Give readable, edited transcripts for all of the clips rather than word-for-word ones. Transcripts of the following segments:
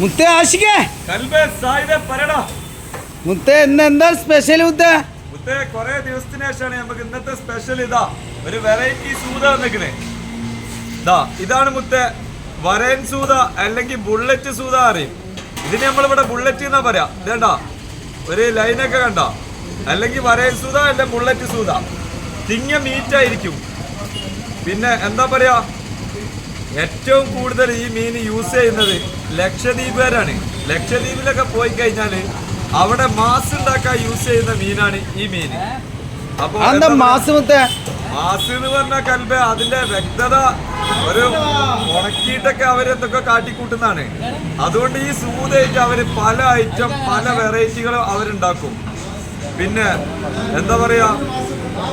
മുത്തേ ആശിക്കേ മുത്തേ എന്താ സ്പെഷ്യൽ മുത്തേ? മുത്തേ കൊറേ ദിവസത്തിന് ശേഷമാണ് നമുക്ക് ഇന്നത്തെ സ്പെഷ്യൽ ഇതാ ഒരു വെറൈറ്റി സൂത വന്നിക്കണേ. ഇതാണ് മുത്തേ വരയൻ സൂത അല്ലെങ്കിൽ ബുള്ളറ്റ് സൂത അറിയും. ഇതിന് നമ്മളിവിടെ ബുള്ളറ്റ് എന്നാ പറയാ. ഇതേണ്ട ഒരു ലൈനൊക്കെ കണ്ട, അല്ലെങ്കിൽ വരയൻ സൂത അല്ലെ ബുള്ളറ്റ് സൂത. തിങ്ങ മീറ്റ് ആയിരിക്കും. പിന്നെ എന്താ പറയാ, ഏറ്റവും കൂടുതൽ ഈ മീൻ യൂസ് ചെയ്യുന്നത് ലക്ഷദ്വീപുകാരാണ്. ലക്ഷദ്വീപിലൊക്കെ പോയി കഴിഞ്ഞാല് അവിടെ മാസ് ഉണ്ടാക്കാൻ യൂസ് ചെയ്യുന്ന മീനാണ് ഈ മീൻ. അപ്പൊ മാസ് എന്ന് പറഞ്ഞ കൽബ അതിന്റെ വ്യക്തത ഒരു ഉണക്കിയിട്ടൊക്കെ അവരെന്തൊക്കെ കാട്ടിക്കൂട്ടുന്നതാണ്. അതുകൊണ്ട് ഈ സൂതയായിട്ട് അവര് പല ഐറ്റം പല വെറൈറ്റികളും അവരുണ്ടാക്കും. പിന്നെ എന്താ പറയാ,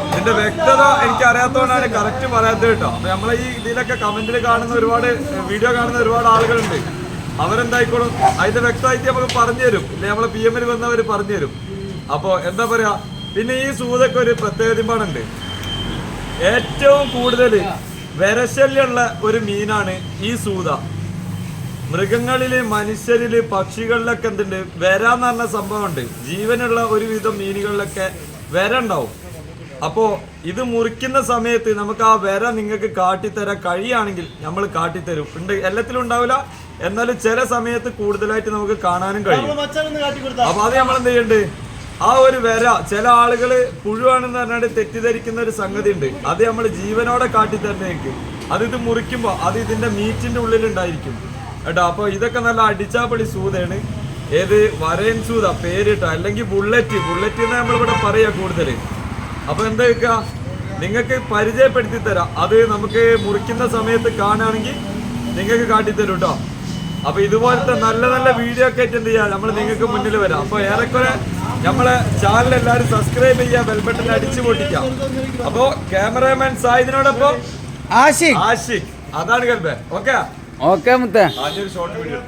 ഇതിന്റെ വ്യക്തത എനിക്ക് അറിയാത്തതുകൊണ്ടാണ് കറക്റ്റ് പറയാത്തത് കേട്ടോ. അപ്പൊ നമ്മളെ ഈ ഇതിലൊക്കെ കമന്റിൽ കാണുന്ന ഒരുപാട് വീഡിയോ കാണുന്ന ഒരുപാട് ആളുകളുണ്ട്. അവരെന്തായിക്കോളും അതിന്റെ വ്യക്തമായിട്ട് നമുക്ക് പറഞ്ഞു തരും, ഇല്ലെ നമ്മളെ PM-ൽ വന്നവർ പറഞ്ഞു തരും. അപ്പൊ എന്താ പറയാ, പിന്നെ ഈ സൂതക്ക് ഒരു പ്രത്യേകതയുണ്ട്. ഏറ്റവും കൂടുതൽ വിരശല്യമുള്ള ഒരു മീനാണ് ഈ സൂത. മൃഗങ്ങളില് മനുഷ്യരില് പക്ഷികളിലൊക്കെ എന്തുണ്ട്, വരാന്ന് പറഞ്ഞ സംഭവമുണ്ട്. ജീവനുള്ള ഒരുവിധം മീനുകളിലൊക്കെ വര ഉണ്ടാവും. അപ്പോ ഇത് മുറിക്കുന്ന സമയത്ത് നമുക്ക് ആ വര നിങ്ങൾക്ക് കാട്ടിത്തരാൻ കഴിയുകയാണെങ്കിൽ നമ്മൾ കാട്ടിത്തരും. ഉണ്ട്, എല്ലാത്തിലും ഉണ്ടാവില്ല, എന്നാലും ചില സമയത്ത് കൂടുതലായിട്ട് നമുക്ക് കാണാനും കഴിയും. അപ്പൊ അത് നമ്മൾ എന്ത് ചെയ്യണ്ട്, ആ ഒരു വര ചില ആളുകള് പുഴുവാണെന്ന് പറഞ്ഞാൽ തെറ്റിദ്ധരിക്കുന്ന ഒരു സംഗതി ഉണ്ട്. അത് നമ്മൾ ജീവനോടെ കാട്ടിത്തരുന്നേക്ക് അത് ഇത് മുറിക്കുമ്പോ അത് ഇതിന്റെ മീറ്റിന്റെ ഉള്ളിലുണ്ടായിരിക്കും കേട്ടോ. അപ്പൊ ഇതൊക്കെ നല്ല അടിച്ചാപ്പൊളി സൂതയാണ്. ഏത് വരയൻ സൂത പേരിട്ടോ, അല്ലെങ്കിൽ ബുള്ളറ്റ് എന്ന് നമ്മളിവിടെ പറയാ കൂടുതല്. അപ്പൊ എന്താ വെക്കുക, നിങ്ങൾക്ക് പരിചയപ്പെടുത്തി തരാം. അത് നമുക്ക് മുറിക്കുന്ന സമയത്ത് കാണുകയാണെങ്കിൽ നിങ്ങൾക്ക് കാട്ടിത്തരും കേട്ടോ. അപ്പൊ ഇതുപോലത്തെ നല്ല നല്ല വീഡിയോ ഒക്കെ ആയിട്ട് എന്ത് ചെയ്യാം, നമ്മൾ നിങ്ങൾക്ക് മുന്നിൽ വരാം. അപ്പൊ ഏറെക്കുറെ നമ്മളെ ചാനൽ എല്ലാവരും സബ്സ്ക്രൈബ് ചെയ്യുക, ബെൽ ബട്ടൺ അടിച്ചു പൊട്ടിക്കാം. അപ്പോ ക്യാമറാമാൻ സായിദിനോടൊപ്പം ആഷിഖ്, അതാണ് കൽബേ. ഓക്കെ മുത്തേ. ആദ്യം ഷോർട്ട് വീഡിയോ